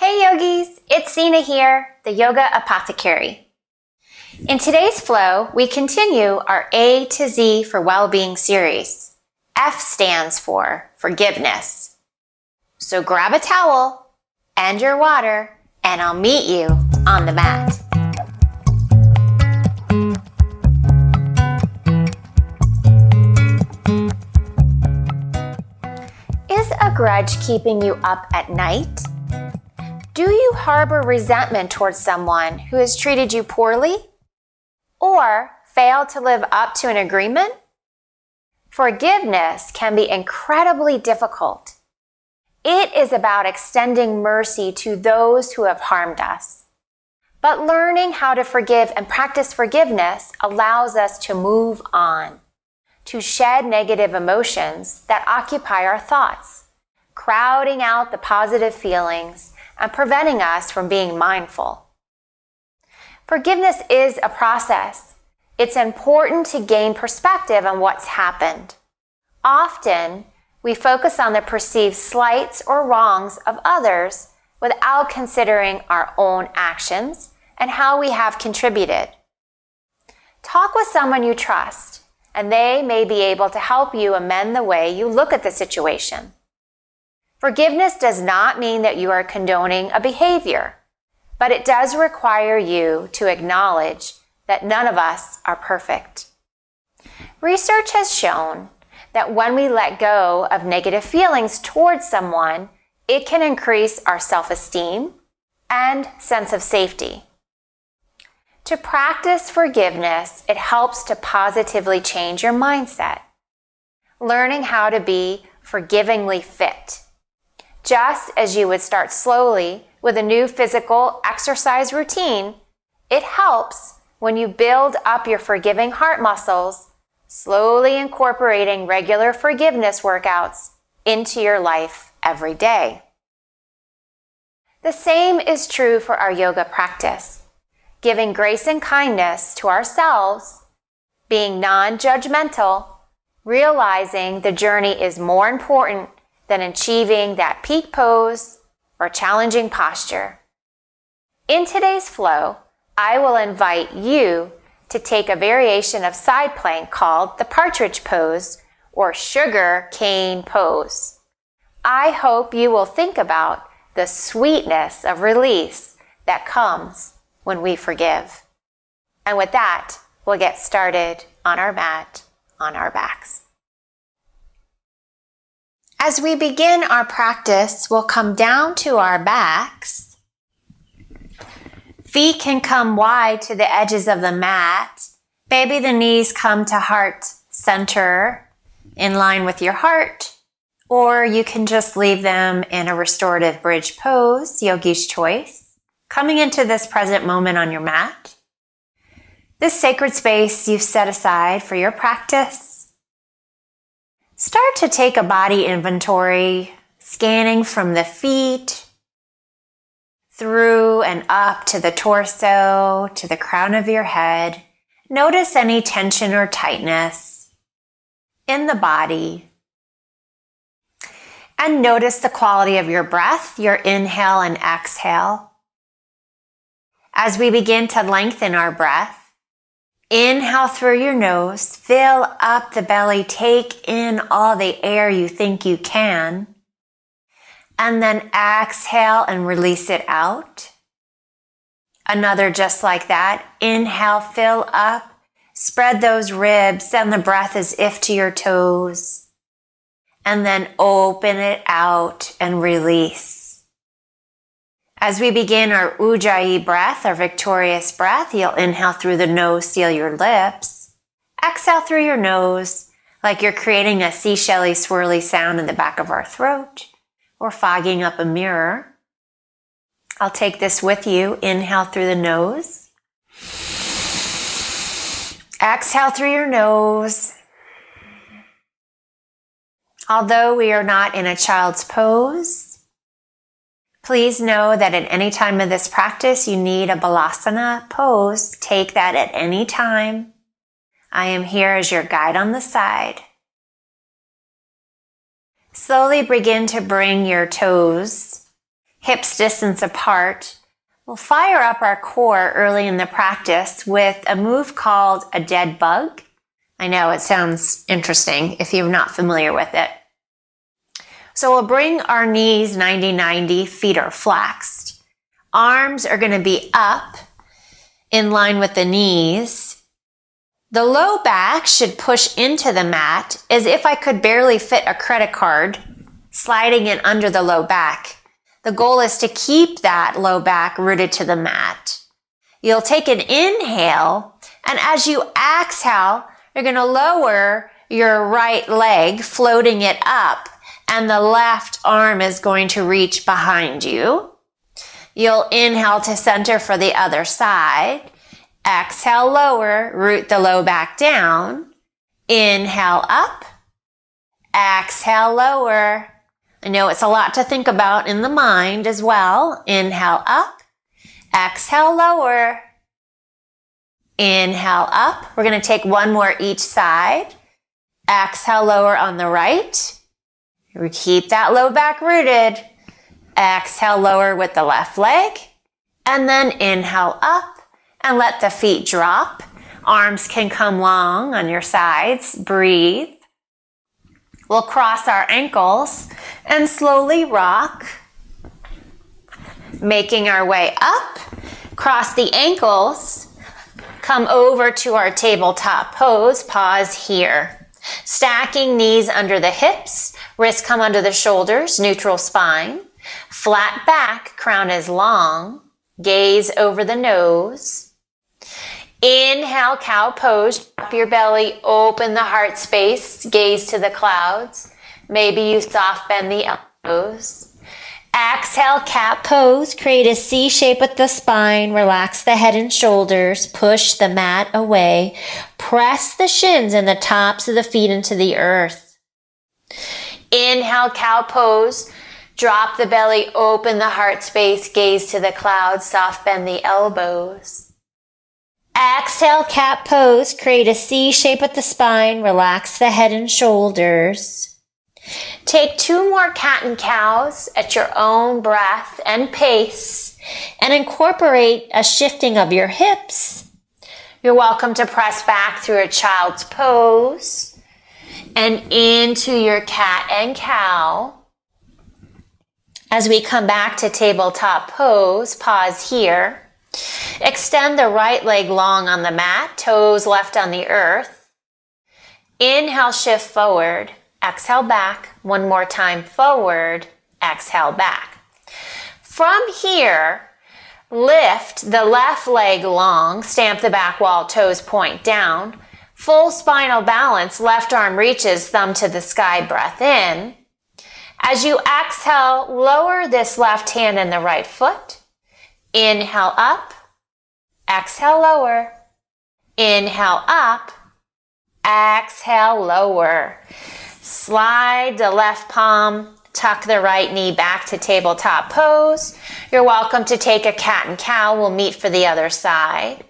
Hey yogis, it's Sina here, the Yoga Apothecary. In today's flow, we continue our A to Z for Wellbeing series. F stands for forgiveness. So grab a towel and your water, and I'll meet you on the mat. Is a grudge keeping you up at night? Do you harbor resentment towards someone who has treated you poorly? Or failed to live up to an agreement? Forgiveness can be incredibly difficult. It is about extending mercy to those who have harmed us. But learning how to forgive and practice forgiveness allows us to move on, to shed negative emotions that occupy our thoughts, crowding out the positive feelings and preventing us from being mindful. Forgiveness is a process. It's important to gain perspective on what's happened. Often, we focus on the perceived slights or wrongs of others without considering our own actions and how we have contributed. Talk with someone you trust, and they may be able to help you amend the way you look at the situation. Forgiveness does not mean that you are condoning a behavior, but it does require you to acknowledge that none of us are perfect. Research has shown that when we let go of negative feelings towards someone, it can increase our self-esteem and sense of safety. To practice forgiveness, it helps to positively change your mindset, learning how to be forgivingly fit. Just as you would start slowly with a new physical exercise routine, it helps when you build up your forgiving heart muscles, slowly incorporating regular forgiveness workouts into your life every day. The same is true for our yoga practice, giving grace and kindness to ourselves, being non-judgmental, realizing the journey is more important than achieving that peak pose or challenging posture. In today's flow, I will invite you to take a variation of side plank called the partridge pose or sugar cane pose. I hope you will think about the sweetness of release that comes when we forgive. And with that, we'll get started on our mat, on our backs. As we begin our practice, we'll come down to our backs. Feet can come wide to the edges of the mat. Maybe the knees come to heart center in line with your heart, or you can just leave them in a restorative bridge pose, yogi's choice, coming into this present moment on your mat. This sacred space you've set aside for your practice. Start to take a body inventory, scanning from the feet, through and up to the torso, to the crown of your head. Notice any tension or tightness in the body. And notice the quality of your breath, your inhale and exhale. As we begin to lengthen our breath, inhale through your nose, fill up the belly, take in all the air you think you can, and then exhale and release it out. Another just like that. Inhale, fill up, spread those ribs, send the breath as if to your toes, and then open it out and release. As we begin our Ujjayi breath, our victorious breath, you'll inhale through the nose, seal your lips. Exhale through your nose, like you're creating a seashell-y, swirly sound in the back of our throat, or fogging up a mirror. I'll take this with you. Inhale through the nose. Exhale through your nose. Although we are not in a child's pose, please know that at any time of this practice, you need a balasana pose. Take that at any time. I am here as your guide on the side. Slowly begin to bring your toes hips distance apart, we'll fire up our core early in the practice with a move called a dead bug. I know it sounds interesting if you're not familiar with it. So we'll bring our knees 90-90, feet are flexed. Arms are going to be up in line with the knees. The low back should push into the mat as if I could barely fit a credit card, sliding it under the low back. The goal is to keep that low back rooted to the mat. You'll take an inhale, and as you exhale, you're going to lower your right leg, floating it up, and the left arm is going to reach behind you. You'll inhale to center for the other side. Exhale, lower, root the low back down. Inhale, up. Exhale, lower. I know it's a lot to think about in the mind as well. Inhale, up. Exhale, lower. Inhale, up. We're going to take one more each side. Exhale, lower on the right. We keep that low back rooted. Exhale, lower with the left leg. And then inhale, up. And let the feet drop. Arms can come long on your sides. Breathe. We'll cross our ankles and slowly rock. Making our way up. Cross the ankles. Come over to our tabletop pose. Pause here. Stacking knees under the hips. Wrists come under the shoulders. Neutral spine. Flat back. Crown is long. Gaze over the nose. Inhale, cow pose. Drop your belly, open the heart space, gaze to the clouds. Maybe you soft bend the elbows. Exhale, cat pose. Create a C shape with the spine. Relax the head and shoulders. Push the mat away. Press the shins and the tops of the feet into the earth. Inhale, cow pose. Drop the belly, open the heart space, gaze to the clouds, soft bend the elbows. Exhale, cat pose. Create a C shape with the spine. Relax the head and shoulders. Take 2 more cat and cows at your own breath and pace and incorporate a shifting of your hips. You're welcome to press back through a child's pose and into your cat and cow. As we come back to tabletop pose, pause here. Extend the right leg long on the mat, toes left on the earth. Inhale, shift forward. Exhale, back. One more time, forward. Exhale, back. From here, lift the left leg long, stamp the back wall, toes point down. Full spinal balance, left arm reaches, thumb to the sky, breath in. As you exhale, lower this left hand and the right foot. Inhale, up. Exhale, lower. Inhale, up. Exhale, lower. Slide the left palm, tuck the right knee back to tabletop pose. You're welcome to take a cat and cow. We'll meet for the other side.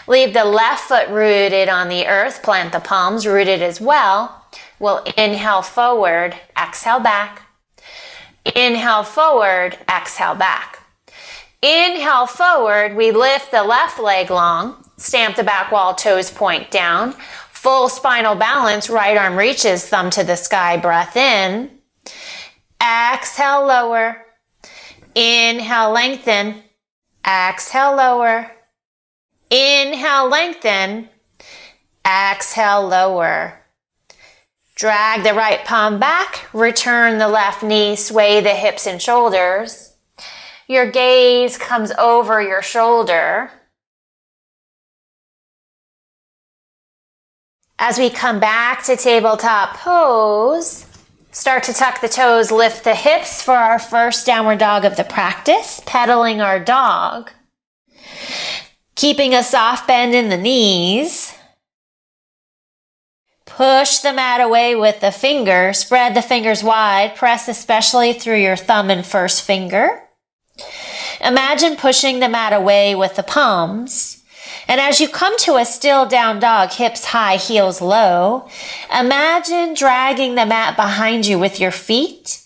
Leave the left foot rooted on the earth. Plant the palms rooted as well. We'll inhale forward, exhale back. Inhale forward, exhale back. Inhale forward, we lift the left leg long, stamp the back wall, toes point down. Full spinal balance, right arm reaches, thumb to the sky, breath in. Exhale, lower. Inhale, lengthen. Exhale, lower. Inhale, lengthen. Exhale, lower. Drag the right palm back, return the left knee, sway the hips and shoulders. Your gaze comes over your shoulder. As we come back to tabletop pose, start to tuck the toes, lift the hips for our first downward dog of the practice, pedaling our dog. Keeping a soft bend in the knees. Push the mat away with the finger. Spread the fingers wide. Press especially through your thumb and first finger. Imagine pushing the mat away with the palms. And as you come to a still down dog, hips high, heels low, imagine dragging the mat behind you with your feet.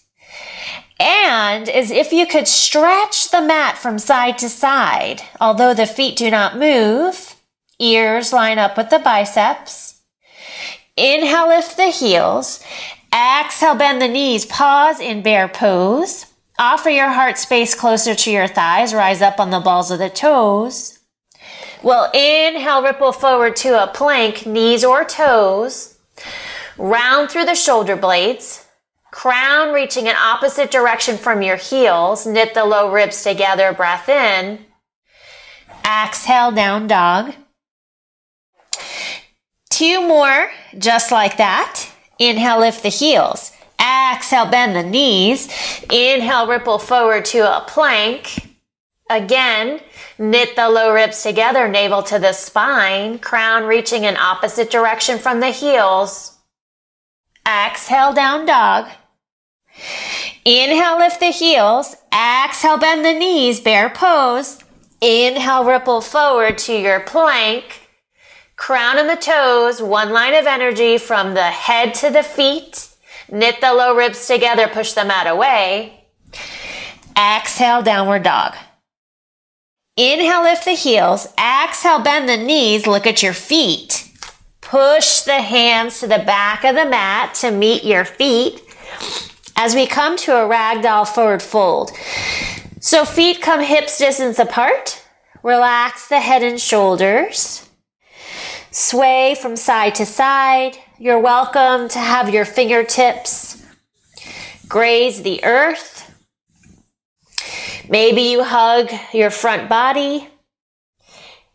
And as if you could stretch the mat from side to side, although the feet do not move, ears line up with the biceps. Inhale, lift the heels. Exhale, bend the knees. Pause in bear pose. Offer your heart space closer to your thighs. Rise up on the balls of the toes. We'll inhale, ripple forward to a plank, knees or toes. Round through the shoulder blades. Crown reaching in opposite direction from your heels. Knit the low ribs together. Breath in. Exhale, down dog. 2 more, just like that. Inhale, lift the heels. Exhale, bend the knees. Inhale, ripple forward to a plank. Again, knit the low ribs together, navel to the spine. Crown reaching in opposite direction from the heels. Exhale, down dog. Inhale, lift the heels. Exhale, bend the knees, bear pose. Inhale, ripple forward to your plank. Crown and the toes, one line of energy from the head to the feet. Knit the low ribs together, push the mat away. Exhale, downward dog. Inhale, lift the heels. Exhale, bend the knees, look at your feet. Push the hands to the back of the mat to meet your feet as we come to a ragdoll forward fold. So feet come hips distance apart. Relax the head and shoulders. Sway from side to side. You're welcome to have your fingertips graze the earth. Maybe you hug your front body.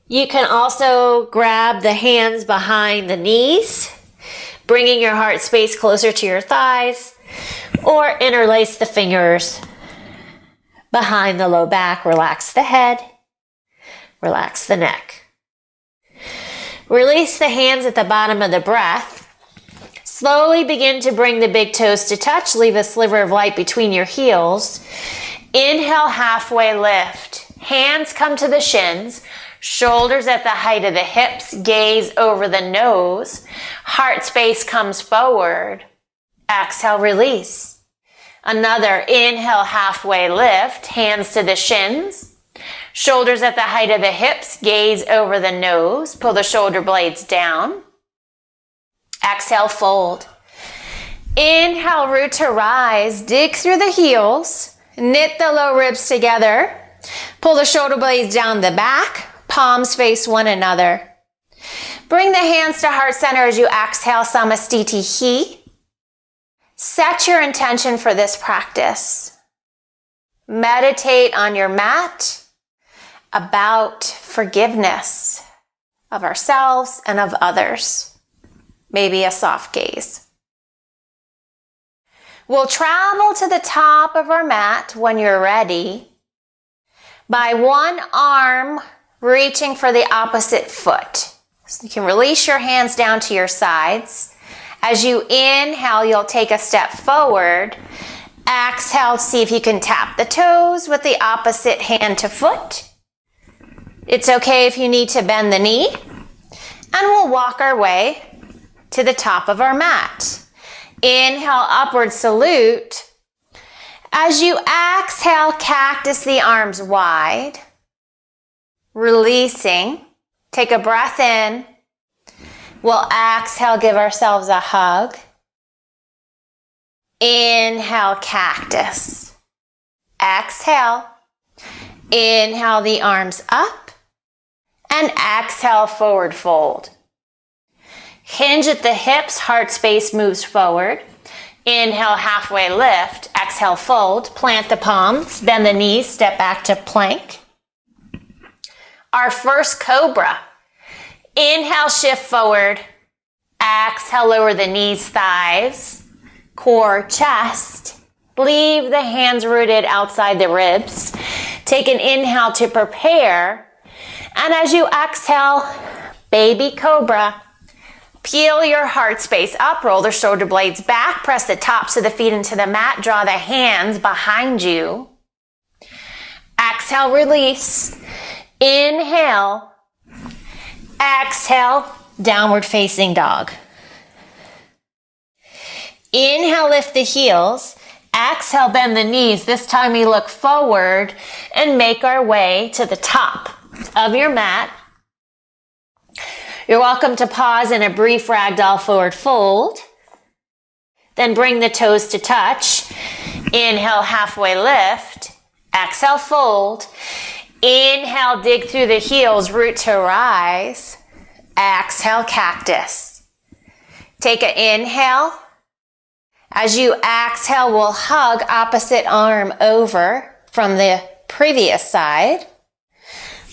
You can also grab the hands behind the knees, bringing your heart space closer to your thighs, or interlace the fingers behind the low back. Relax the head, relax the neck. Release the hands at the bottom of the breath. Slowly begin to bring the big toes to touch. Leave a sliver of light between your heels. Inhale, halfway lift. Hands come to the shins. Shoulders at the height of the hips. Gaze over the nose. Heart space comes forward. Exhale, release. Another inhale, halfway lift. Hands to the shins. Shoulders at the height of the hips, gaze over the nose, pull the shoulder blades down. Exhale, fold. Inhale, root to rise, dig through the heels, knit the low ribs together, pull the shoulder blades down the back, palms face one another. Bring the hands to heart center as you exhale, Samastiti. Set your intention for this practice. Meditate on your mat about forgiveness of ourselves and of others. Maybe a soft gaze. We'll travel to the top of our mat when you're ready by one arm reaching for the opposite foot. So you can release your hands down to your sides. As you inhale, you'll take a step forward. Exhale, see if you can tap the toes with the opposite hand to foot. It's okay if you need to bend the knee, and we'll walk our way to the top of our mat. Inhale, upward salute. As you exhale, cactus the arms wide. Releasing. Take a breath in. We'll exhale, give ourselves a hug. Inhale, cactus. Exhale. Inhale the arms up. And exhale, forward fold. Hinge at the hips, heart space moves forward. Inhale, halfway lift. Exhale, fold. Plant the palms, bend the knees, step back to plank. Our first cobra. Inhale, shift forward. Exhale, lower the knees, thighs, core, chest. Leave the hands rooted outside the ribs. Take an inhale to prepare. And as you exhale, baby cobra. Peel your heart space up, roll the shoulder blades back, press the tops of the feet into the mat, draw the hands behind you. Exhale, release. Inhale. Exhale, downward facing dog. Inhale, lift the heels. Exhale, bend the knees. This time we look forward and make our way to the top of your mat. You're welcome to pause in a brief ragdoll forward fold. Then bring the toes to touch. Inhale, halfway lift. Exhale, fold. Inhale, dig through the heels, root to rise. Exhale, cactus. Take an inhale. As you exhale, we'll hug opposite arm over from the previous side.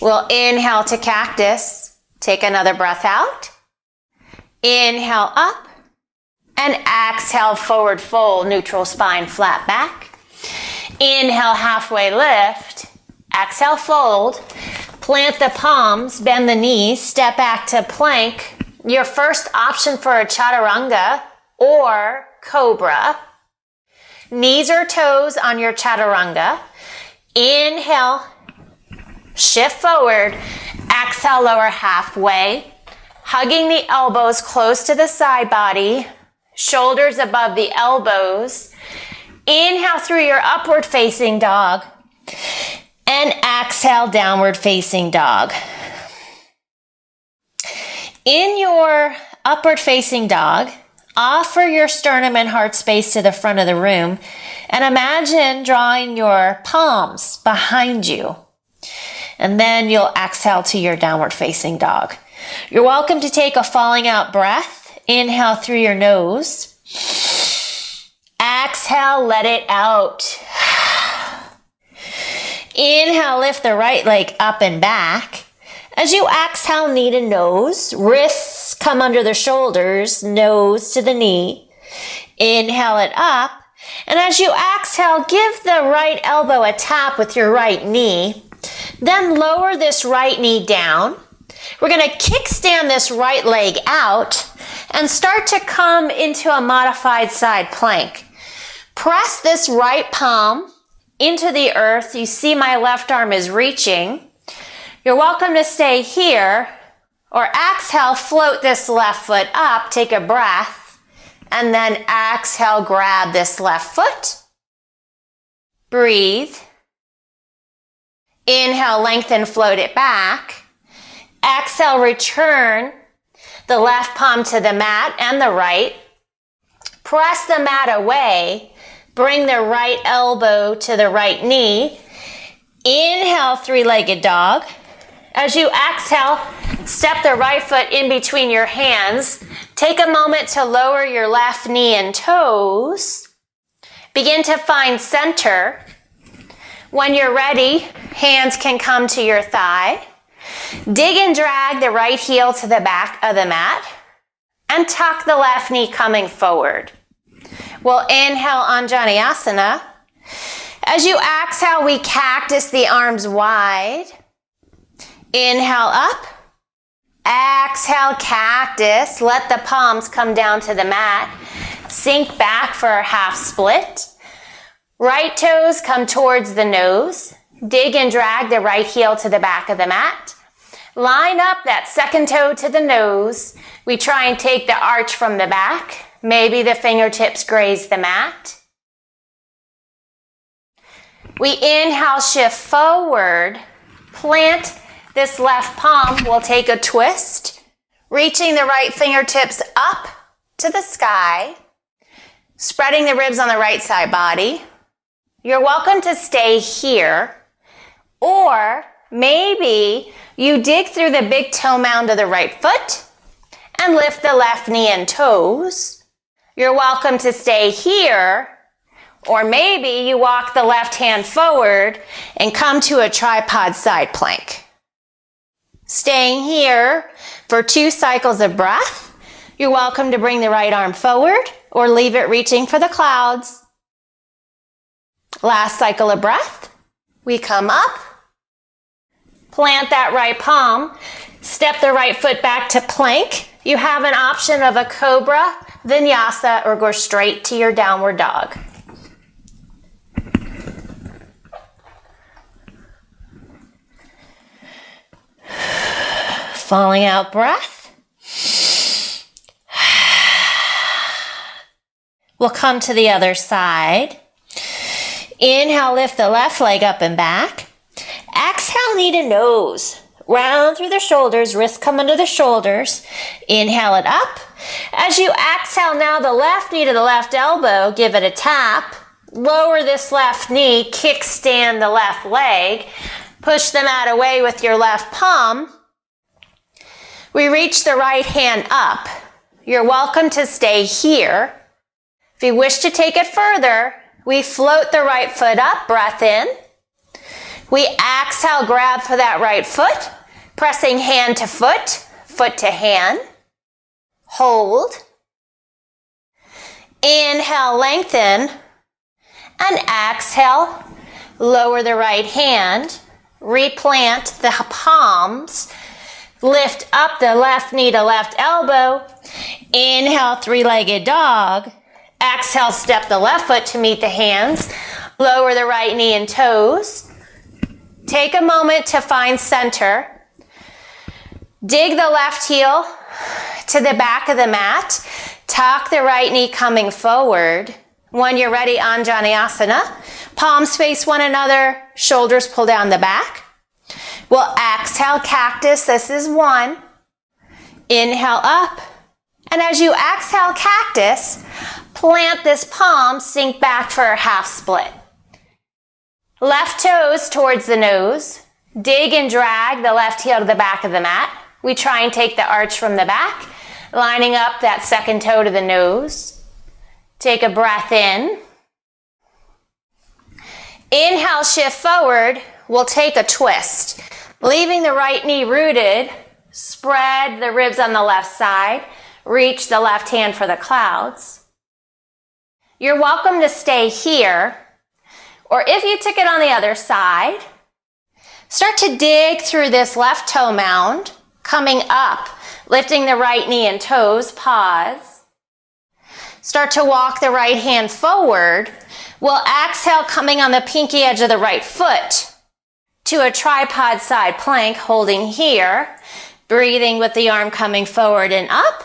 We'll inhale to cactus. Take another breath out. Inhale up. And exhale, forward fold, neutral spine, flat back. Inhale, halfway lift. Exhale, fold. Plant the palms, bend the knees, step back to plank. Your first option for a chaturanga or cobra. Knees or toes on your chaturanga. Inhale, shift forward. Exhale, lower halfway. Hugging the elbows close to the side body. Shoulders above the elbows. Inhale through your upward facing dog. And exhale, downward facing dog. In your upward facing dog, offer your sternum and heart space to the front of the room and imagine drawing your palms behind you. And then you'll exhale to your downward facing dog. You're welcome to take a falling out breath. Inhale through your nose. Exhale, let it out. Inhale, lift the right leg up and back. As you exhale, knee to nose, wrists come under the shoulders, nose to the knee. Inhale it up. And as you exhale, give the right elbow a tap with your right knee. Then lower this right knee down. We're going to kickstand this right leg out and start to come into a modified side plank. Press this right palm into the earth. You see my left arm is reaching. You're welcome to stay here or exhale, float this left foot up, take a breath, and then exhale, grab this left foot. Breathe. Inhale, lengthen, float it back. Exhale, return the left palm to the mat and the right. Press the mat away. Bring the right elbow to the right knee. Inhale, three-legged dog. As you exhale, step the right foot in between your hands. Take a moment to lower your left knee and toes. Begin to find center. When you're ready, hands can come to your thigh. Dig and drag the right heel to the back of the mat and tuck the left knee coming forward. We'll inhale Anjaneyasana. As you exhale, we cactus the arms wide. Inhale up. Exhale, cactus. Let the palms come down to the mat. Sink back for a half split. Right toes come towards the nose. Dig and drag the right heel to the back of the mat. Line up that second toe to the nose. We try and take the arch from the back. Maybe the fingertips graze the mat. We inhale, shift forward. Plant this left palm. We'll take a twist. Reaching the right fingertips up to the sky. Spreading the ribs on the right side body. You're welcome to stay here. Or maybe you dig through the big toe mound of the right foot and lift the left knee and toes. You're welcome to stay here. Or maybe you walk the left hand forward and come to a tripod side plank. Staying here for 2 cycles of breath. You're welcome to bring the right arm forward or leave it reaching for the clouds. Last cycle of breath. We come up. Plant that right palm. Step the right foot back to plank. You have an option of a cobra, vinyasa, or go straight to your downward dog. Falling out breath. We'll come to the other side. Inhale, lift the left leg up and back. Exhale, knee to nose. Round through the shoulders, wrists come under the shoulders. Inhale it up. As you exhale, now the left knee to the left elbow, give it a tap. Lower this left knee, kickstand the left leg. Push the mat away with your left palm. We reach the right hand up. You're welcome to stay here. If you wish to take it further, we float the right foot up, breath in. We exhale, grab for that right foot, pressing hand to foot, foot to hand. Hold. Inhale, lengthen. And exhale, lower the right hand. Replant the palms. Lift up the left knee to left elbow. Inhale, three-legged dog. Exhale, step the left foot to meet the hands. Lower the right knee and toes. Take a moment to find center. Dig the left heel to the back of the mat. Tuck the right knee coming forward. When you're ready, Anjaneyasana. Palms face one another, shoulders pull down the back. We'll exhale, cactus. This is one. Inhale up. And as you exhale, cactus, plant this palm, sink back for a half split. Left toes towards the nose. Dig and drag the left heel to the back of the mat. We try and take the arch from the back, lining up that second toe to the nose. Take a breath in. Inhale, shift forward. We'll take a twist. Leaving the right knee rooted, spread the ribs on the left side. Reach the left hand for the clouds. You're welcome to stay here. Or if you took it on the other side, start to dig through this left toe mound, coming up, lifting the right knee and toes, pause. Start to walk the right hand forward. We'll exhale, coming on the pinky edge of the right foot to a tripod side plank, holding here, breathing with the arm coming forward and up.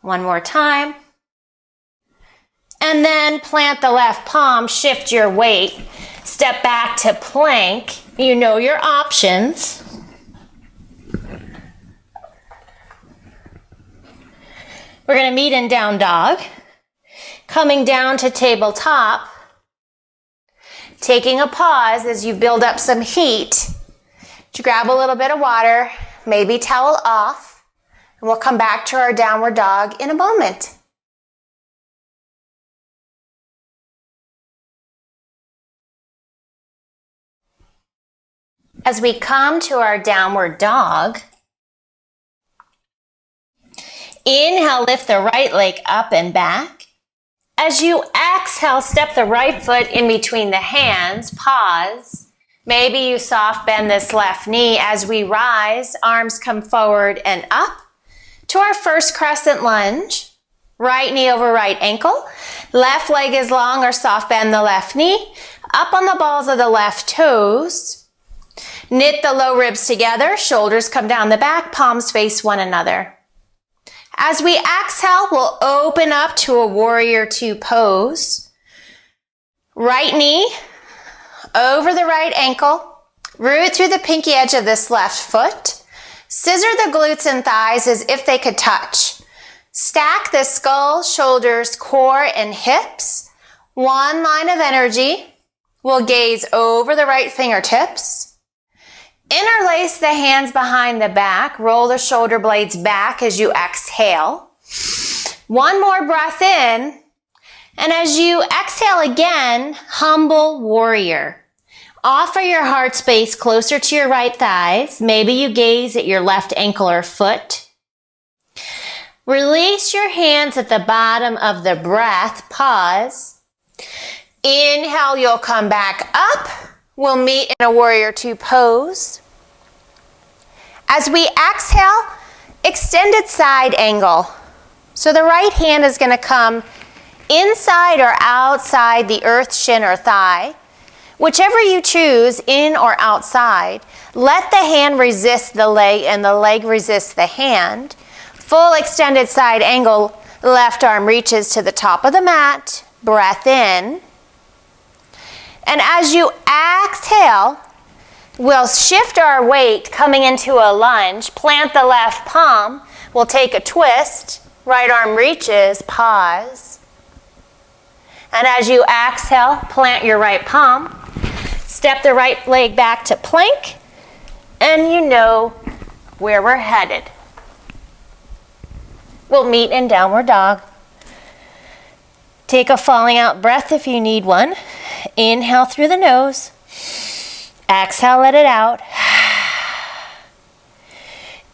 One more time. And then plant the left palm, shift your weight, step back to plank. You know your options. We're going to meet in down dog. Coming down to tabletop. Taking a pause as you build up some heat. To grab a little bit of water, maybe towel off. And we'll come back to our downward dog in a moment. As we come to our downward dog, inhale, lift the right leg up and back. As you exhale, step the right foot in between the hands, pause. Maybe you soft bend this left knee. As we rise, arms come forward and up to our first crescent lunge. Right knee over right ankle. Left leg is long or soft bend the left knee. Up on the balls of the left toes. Knit the low ribs together, shoulders come down the back, palms face one another. As we exhale, we'll open up to a warrior two pose. Right knee over the right ankle, root through the pinky edge of this left foot. Scissor the glutes and thighs as if they could touch. Stack the skull, shoulders, core, and hips. One line of energy. We'll gaze over the right fingertips. Interlace the hands behind the back. Roll the shoulder blades back as you exhale. One more breath in. And as you exhale again, humble warrior. Offer your heart space closer to your right thighs. Maybe you gaze at your left ankle or foot. Release your hands at the bottom of the breath. Pause. Inhale, you'll come back up. We'll meet in a warrior two pose. As we exhale, extended side angle. So the right hand is going to come inside or outside the earth, shin, or thigh. Whichever you choose, in or outside, let the hand resist the leg and the leg resist the hand. Full extended side angle, left arm reaches to the top of the mat. breath in. And as you exhale, we'll shift our weight coming into a lunge. Plant the left palm. We'll take a twist. Right arm reaches, pause. And as you exhale, plant your right palm. Step the right leg back to plank. And you know where we're headed. We'll meet in downward dog. Take a falling out breath if you need one. Inhale through the nose. Exhale, let it out.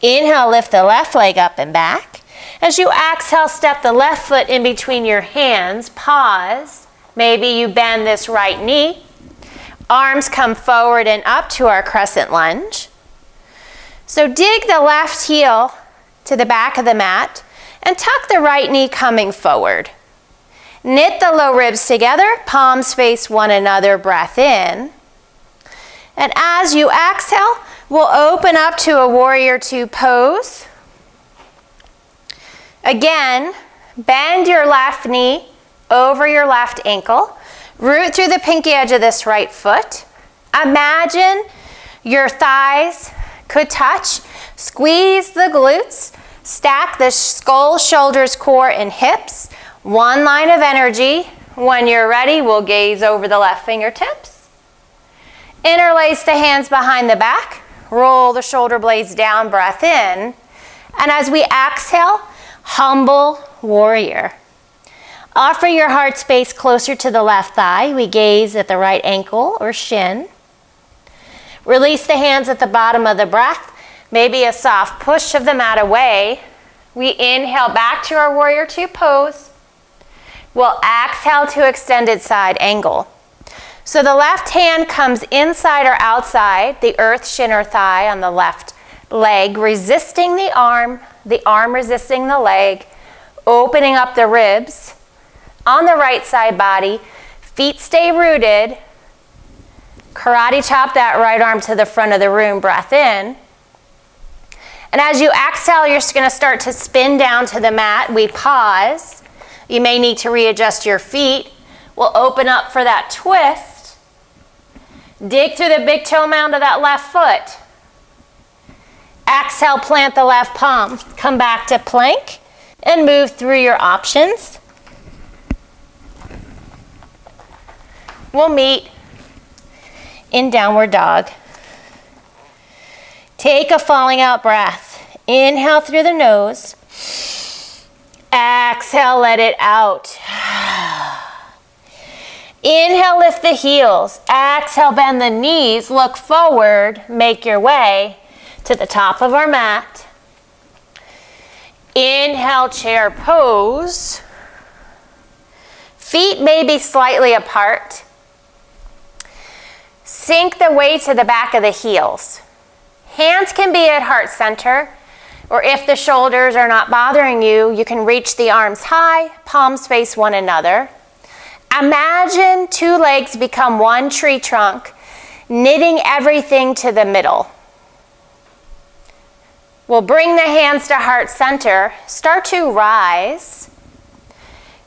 Inhale, lift the left leg up and back. As you exhale, step the left foot in between your hands. Pause. Maybe you bend this right knee. Arms come forward and up to our crescent lunge. So dig the left heel to the back of the mat and tuck the right knee coming forward. Knit the low ribs together, palms face one another, breath in. And as you exhale, we'll open up to a warrior two pose. Again, bend your left knee over your left ankle. Root through the pinky edge of this right foot. Imagine your thighs could touch. Squeeze the glutes. Stack the skull, shoulders, core, and hips. One line of energy. When you're ready, we'll gaze over the left fingertips. Interlace the hands behind the back. Roll the shoulder blades down, breath in. And as we exhale, humble warrior. Offer your heart space closer to the left thigh. We gaze at the right ankle or shin. Release the hands at the bottom of the breath. Maybe a soft push of the mat away. We inhale back to our warrior two pose. We'll exhale to extended side angle. So the left hand comes inside or outside the earth, shin, or thigh on the left leg, resisting the arm resisting the leg, opening up the ribs. On the right side body, feet stay rooted. Karate chop that right arm to the front of the room, breath in. And as you exhale, you're just going to start to spin down to the mat. We pause. You may need to readjust your feet. We'll open up for that twist. Dig through the big toe mound of that left foot. Exhale, plant the left palm. Come back to plank and move through your options. We'll meet in downward dog. Take a falling out breath. Inhale through the nose. Exhale, let it out. Inhale, lift the heels. Exhale, bend the knees. Look forward. Make your way to the top of our mat. Inhale, chair pose. Feet may be slightly apart. Sink the weight to the back of the heels. Hands can be at heart center, or if the shoulders are not bothering you, you can reach the arms high, palms face one another. Imagine two legs become one tree trunk, knitting everything to the middle. We'll bring the hands to heart center, start to rise.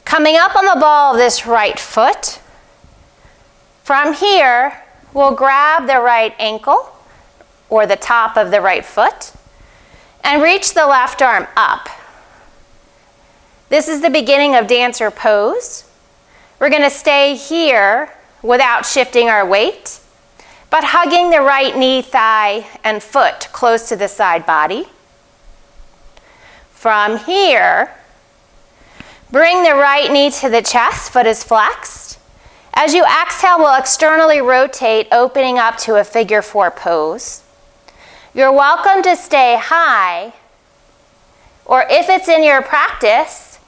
Coming up on the ball of this right foot. From here, we'll grab the right ankle or the top of the right foot and reach the left arm up. This is the beginning of dancer pose. We're going to stay here without shifting our weight, but hugging the right knee, thigh, and foot close to the side body. From here, bring the right knee to the chest, foot is flexed. As you exhale, we'll externally rotate, opening up to a figure four pose. You're welcome to stay high, or if it's in your practice,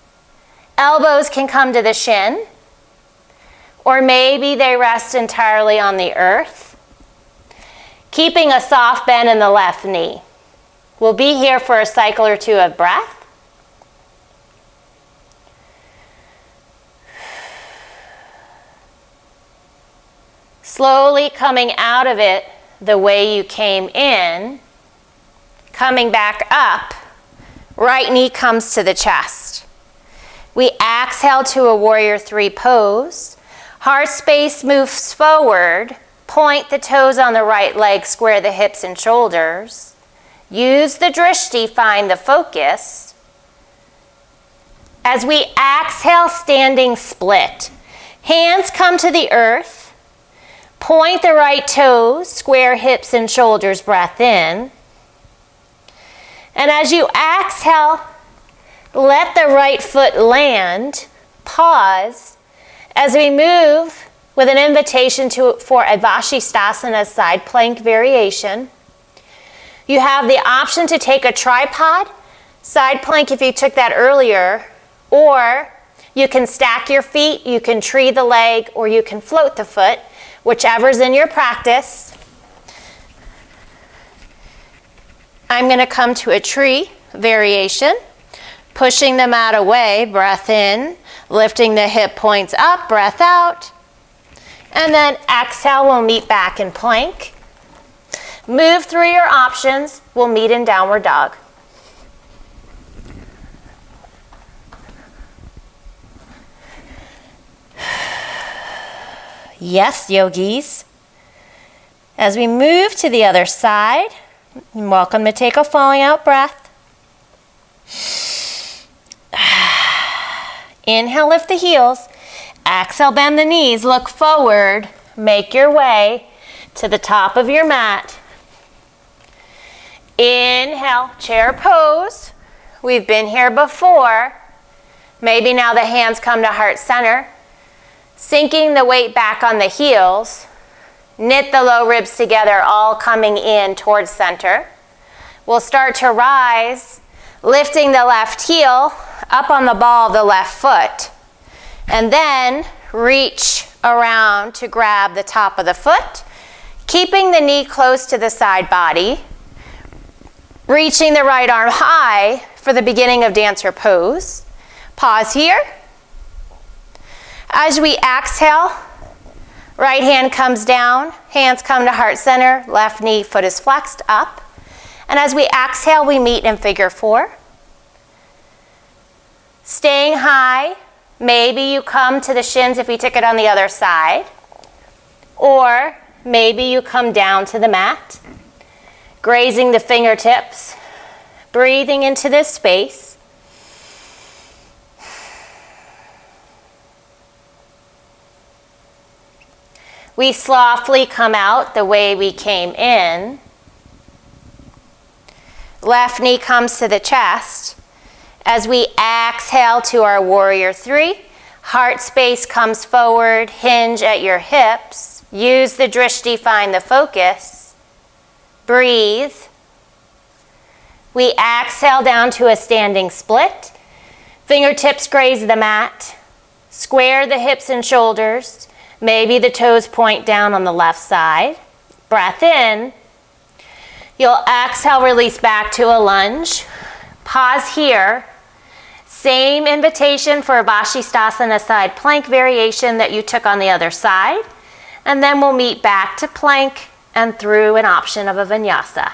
elbows can come to the shin, or maybe they rest entirely on the earth, keeping a soft bend in the left knee. We'll be here for a cycle or two of breath. Slowly coming out of it the way you came in, coming back up, right knee comes to the chest. We exhale to a warrior three pose. Heart space moves forward. Point the toes on the right leg, square the hips and shoulders. Use the drishti, find the focus. As we exhale, standing split. Hands come to the earth. Point the right toes, square hips and shoulders, breath in. And as you exhale, let the right foot land. Pause as we move with an invitation for a Vashisthasana side plank variation. You have the option to take a tripod, side plank if you took that earlier, or you can stack your feet, you can tree the leg, or you can float the foot, whichever's in your practice. I'm going to come to a tree variation, pushing the mat away, breath in, lifting the hip points up, breath out, and then exhale, we'll meet back in plank. Move through your options, we'll meet in downward dog. Yes, yogis. As we move to the other side, you're welcome to take a flowing out breath. Inhale, lift the heels. Exhale, bend the knees, look forward. Make your way to the top of your mat. Inhale, chair pose. We've been here before. Maybe now the hands come to heart center. Sinking the weight back on the heels. Knit the low ribs together, all coming in towards center. We'll start to rise, lifting the left heel up on the ball of the left foot. And then reach around to grab the top of the foot, keeping the knee close to the side body. Reaching the right arm high for the beginning of dancer pose. Pause here. As we exhale, right hand comes down, hands come to heart center, left knee, foot is flexed up. And as we exhale, we meet in figure four. Staying high, maybe you come to the shins if we took it on the other side. Or maybe you come down to the mat, grazing the fingertips, breathing into this space. We softly come out the way we came in. Left knee comes to the chest. As we exhale to our warrior three, heart space comes forward, hinge at your hips. Use the drishti, find the focus. Breathe. We exhale down to a standing split. Fingertips graze the mat. Square the hips and shoulders. Maybe the toes point down on the left side. Breath in. You'll exhale, release back to a lunge. Pause here. Same invitation for a Vashisthasana side plank variation that you took on the other side. And then we'll meet back to plank and through an option of a vinyasa.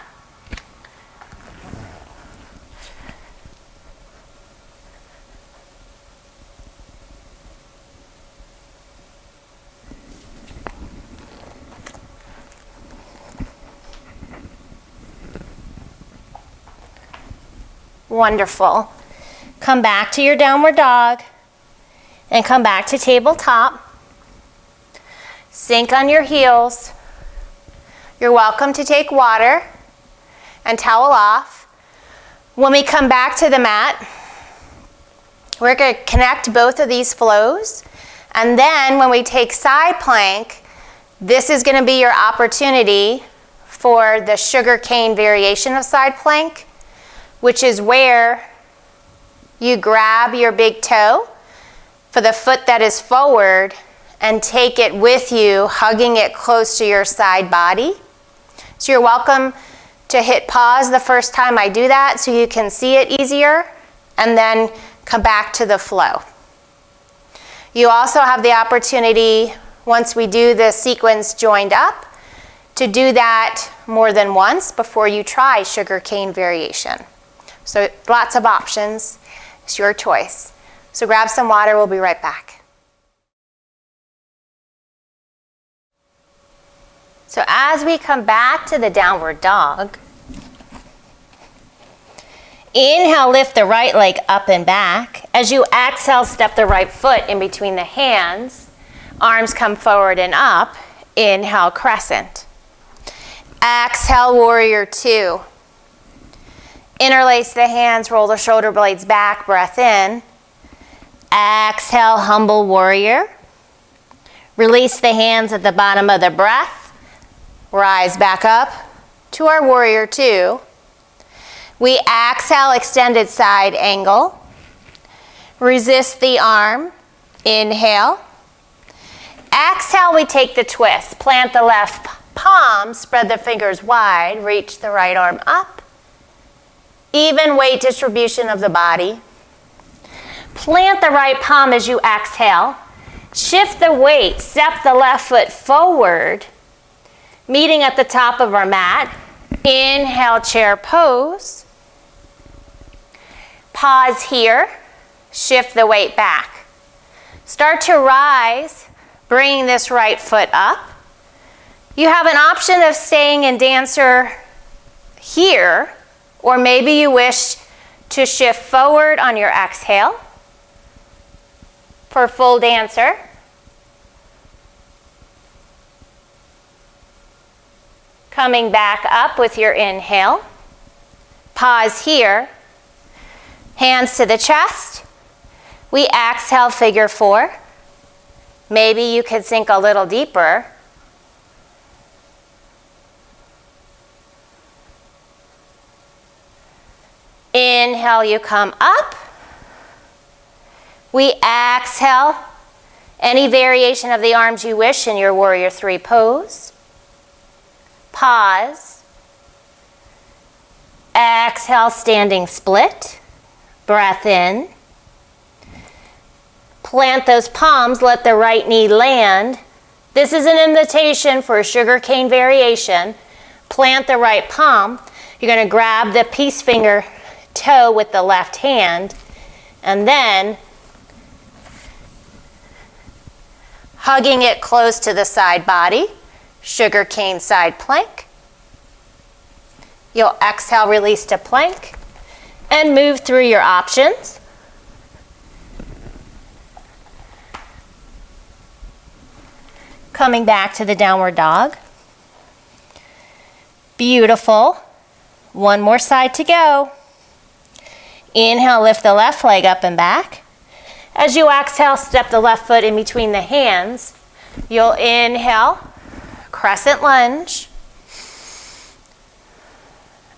Wonderful. Come back to your downward dog and come back to tabletop. Sink on your heels. You're welcome to take water and towel off. When we come back to the mat, we're going to connect both of these flows. And then when we take side plank, this is going to be your opportunity for the sugar cane variation of side plank, which is where you grab your big toe for the foot that is forward and take it with you, hugging it close to your side body. So you're welcome to hit pause the first time I do that so you can see it easier, and then come back to the flow. You also have the opportunity, once we do the sequence joined up, to do that more than once before you try sugar cane variation. So lots of options. It's your choice. So grab some water, we'll be right back. So as we come back to the downward dog, inhale, lift the right leg up and back. As you exhale, step the right foot in between the hands. Arms come forward and up. Inhale, crescent. Exhale, warrior two. Interlace the hands, roll the shoulder blades back, breath in. Exhale, humble warrior. Release the hands at the bottom of the breath. Rise back up to our warrior two. We exhale, extended side angle. Resist the arm. Inhale. Exhale, we take the twist. Plant the left palm, spread the fingers wide, reach the right arm up. Even weight distribution of the body. Plant the right palm as you exhale. Shift the weight, step the left foot forward, meeting at the top of our mat. Inhale, chair pose. Pause here, shift the weight back. Start to rise, bringing this right foot up. You have an option of staying in dancer here, or maybe you wish to shift forward on your exhale for full dancer. Coming back up with your inhale. Pause here. Hands to the chest. We exhale, figure four. Maybe you could sink a little deeper. Inhale, you come up. We exhale. Any variation of the arms you wish in your warrior three pose. Pause. Exhale, standing split. Breath in. Plant those palms, let the right knee land. This is an invitation for a sugar cane variation. Plant the right palm. You're going to grab the peace finger toe with the left hand, and then hugging it close to the side body, sugar cane side plank. You'll exhale, release to plank, and move through your options. Coming back to the downward dog. Beautiful. One more side to go. Inhale, lift the left leg up and back. As you exhale, step the left foot in between the hands. You'll inhale, crescent lunge.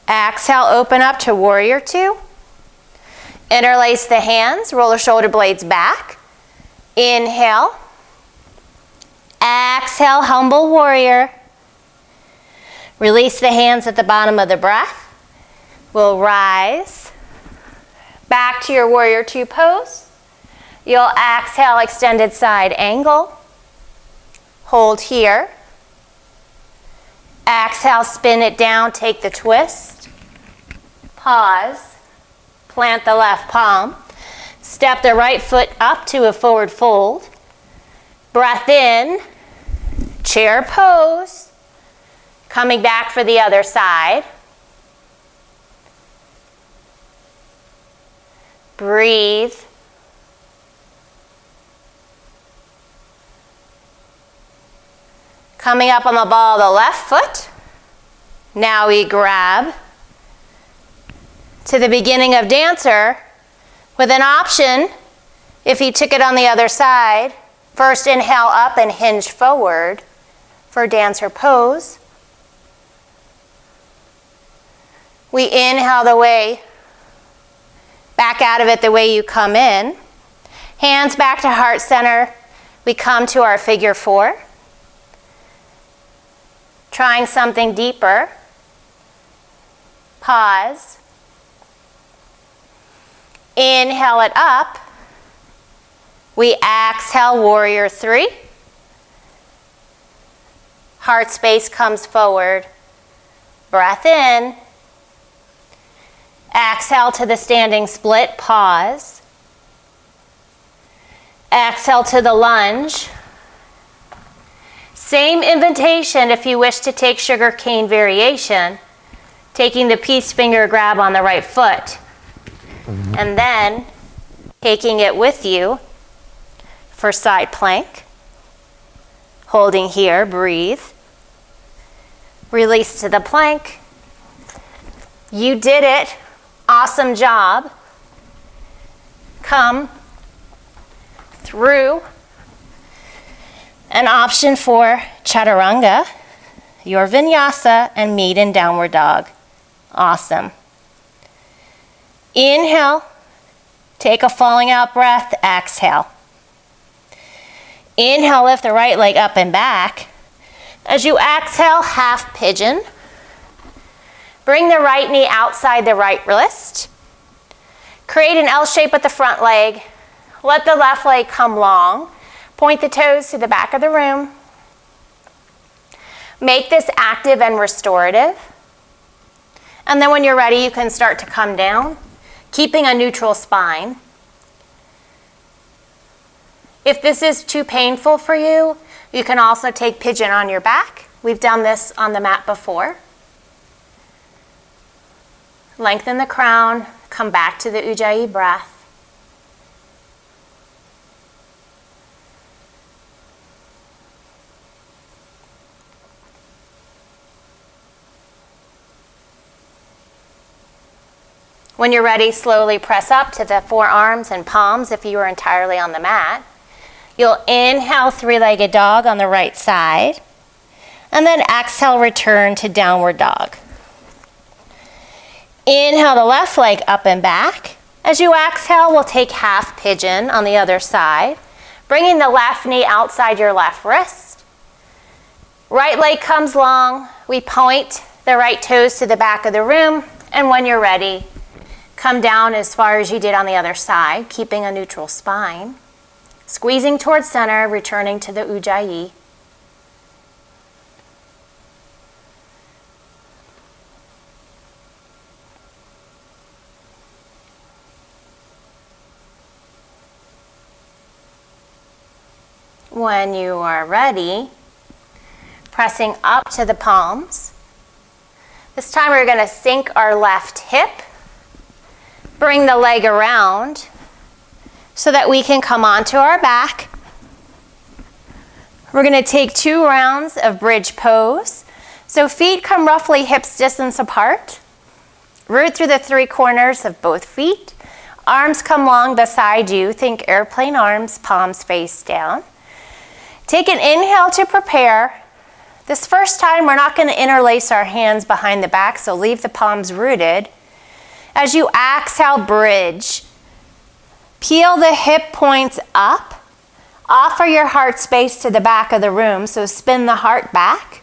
Exhale, open up to warrior two. Interlace the hands, roll the shoulder blades back. Inhale. Exhale, humble warrior. Release the hands at the bottom of the breath. We'll rise back to your warrior two pose. You'll exhale, extended side angle. Hold here. Exhale, spin it down, take the twist. Pause. Plant the left palm. Step the right foot up to a forward fold. Breath in. Chair pose. Coming back for the other side. Breathe. Coming up on the ball of the left foot. Now we grab to the beginning of dancer with an option if you took it on the other side. First inhale up and hinge forward for dancer pose. We inhale the way back out of it the way you come in. Hands back to heart center. We come to our figure four. Trying something deeper. Pause. Inhale it up. We exhale, warrior three. Heart space comes forward. Breath in. Exhale to the standing split. Pause. Exhale to the lunge. Same invitation if you wish to take sugar cane variation, taking the peace finger grab on the right foot, and then taking it with you for side plank. Holding here, breathe. Release to the plank. You did it. Awesome job. Come through. An option for chaturanga, your vinyasa, and meet in downward dog. Awesome. Inhale. Take a falling out breath. Exhale. Inhale, lift the right leg up and back. As you exhale, half pigeon. Bring the right knee outside the right wrist. Create an L shape with the front leg. Let the left leg come long. Point the toes to the back of the room. Make this active and restorative. And then when you're ready, you can start to come down, keeping a neutral spine. If this is too painful for you, you can also take pigeon on your back. We've done this on the mat before. Lengthen the crown, come back to the Ujjayi breath. When you're ready, slowly press up to the forearms and palms if you are entirely on the mat. You'll inhale, three-legged dog on the right side, and then exhale, return to downward dog. Inhale the left leg up and back. As you exhale, we'll take half pigeon on the other side, bringing the left knee outside your left wrist. Right leg comes long. We point the right toes to the back of the room, and when you're ready, come down as far as you did on the other side, keeping a neutral spine. Squeezing towards center, returning to the Ujjayi. When you are ready, pressing up to the palms. This time we're going to sink our left hip. Bring the leg around so that we can come onto our back. We're going to take 2 rounds of bridge pose. So feet come roughly hips distance apart. Root through the 3 corners of both feet. Arms come long beside you. Think airplane arms, palms face down. Take an inhale to prepare. This first time we're not going to interlace our hands behind the back, so leave the palms rooted. As you exhale, bridge. Peel the hip points up. Offer your heart space to the back of the room, so spin the heart back.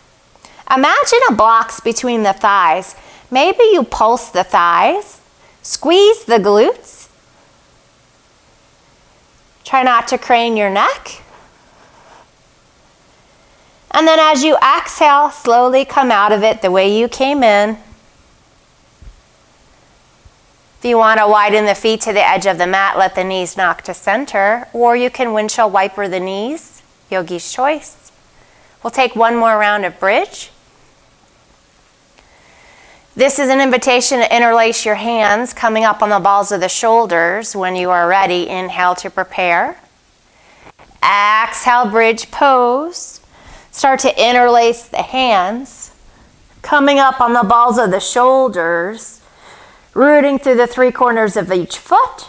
Imagine a box between the thighs. Maybe you pulse the thighs. Squeeze the glutes. Try not to crane your neck. And then as you exhale, slowly come out of it the way you came in. If you want to widen the feet to the edge of the mat, let the knees knock to center, or you can windshield wiper the knees, yogi's choice. We'll take one more round of bridge. This is an invitation to interlace your hands, coming up on the balls of the shoulders. When you are ready, inhale to prepare. Exhale, bridge pose. Start to interlace the hands, coming up on the balls of the shoulders. Rooting through the 3 corners of each foot,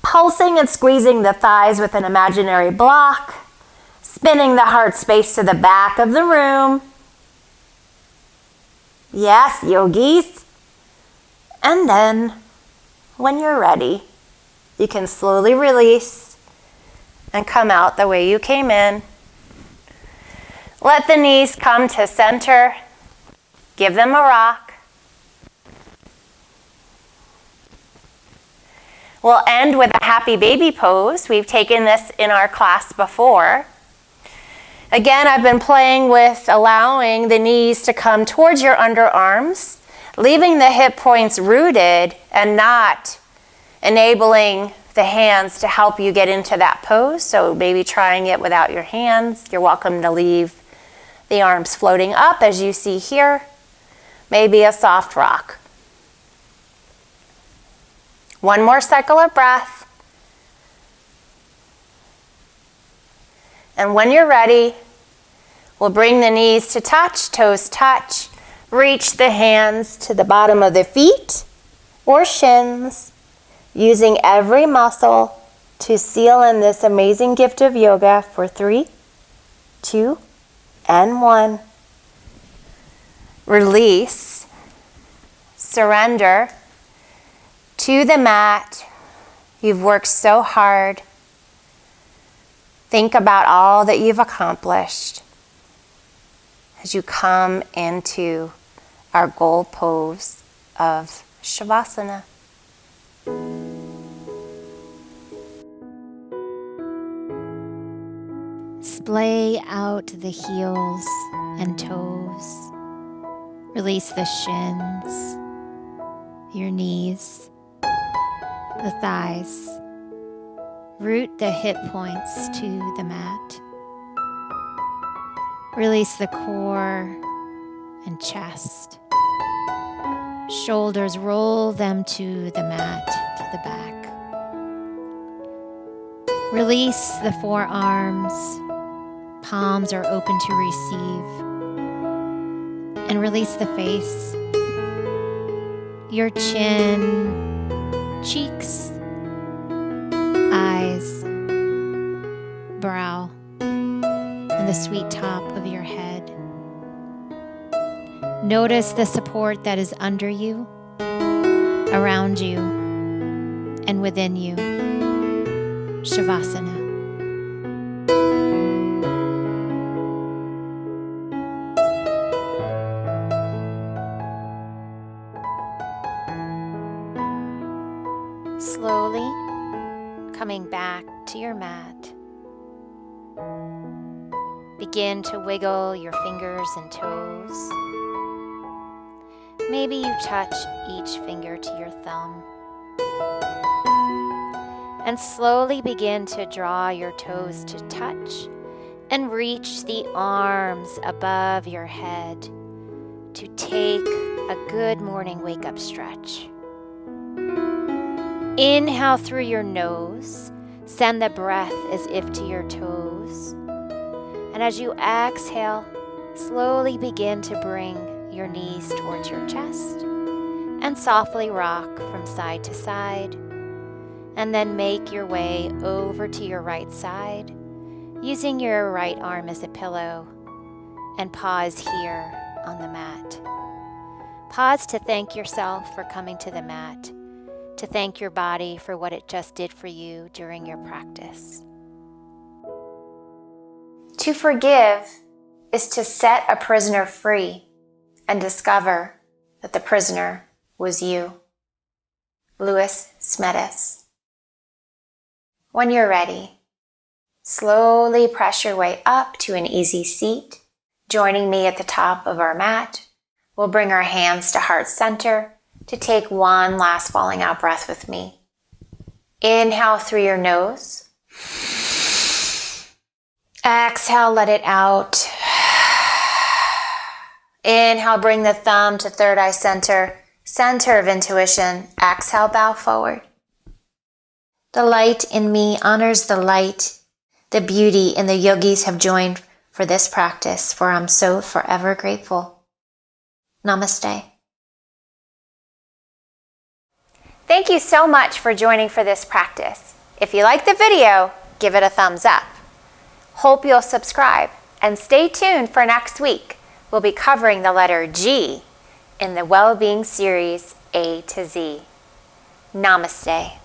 pulsing and squeezing the thighs with an imaginary block, spinning the heart space to the back of the room. Yes, yogis. And then, when you're ready, you can slowly release and come out the way you came in. Let the knees come to center. Give them a rock. We'll end with a happy baby pose. We've taken this in our class before. Again, I've been playing with allowing the knees to come towards your underarms, leaving the hip points rooted and not enabling the hands to help you get into that pose. So maybe trying it without your hands. You're welcome to leave the arms floating up as you see here. Maybe a soft rock. One more cycle of breath. And when you're ready, we'll bring the knees to touch, toes touch. Reach the hands to the bottom of the feet or shins, using every muscle to seal in this amazing gift of yoga for 3, 2, and 1. Release, surrender to the mat. You've worked so hard. Think about all that you've accomplished as you come into our goal pose of Shavasana. Splay out the heels and toes. Release the shins, your knees, the thighs. Root the hip points to the mat. Release the core and chest. Shoulders, roll them to the mat, to the back. Release the forearms. Palms are open to receive. And release the face. Your chin, cheeks, eyes, brow, and the sweet top of your head. Notice the support that is under you, around you, and within you. Shavasana. Slowly coming back to your mat. Begin to wiggle your fingers and toes. Maybe you touch each finger to your thumb. And slowly begin to draw your toes to touch and reach the arms above your head to take a good morning wake-up stretch. Inhale through your nose. Send the breath as if to your toes. And as you exhale, slowly begin to bring your knees towards your chest and softly rock from side to side. And then make your way over to your right side, using your right arm as a pillow, and pause here on the mat. Pause to thank yourself for coming to the mat, to thank your body for what it just did for you during your practice. To forgive is to set a prisoner free and discover that the prisoner was you. Louis Smedes. When you're ready, slowly press your way up to an easy seat. Joining me at the top of our mat, we'll bring our hands to heart center to take one last falling out breath with me. Inhale through your nose. Exhale, let it out. Inhale, bring the thumb to third eye center, center of intuition. Exhale, bow forward. The light in me honors the light, the beauty in the yogis have joined for this practice, for I'm so forever grateful. Namaste. Thank you so much for joining for this practice. If you like the video, give it a thumbs up. Hope you'll subscribe and stay tuned for next week. We'll be covering the letter G in the Wellbeing series A to Z. Namaste.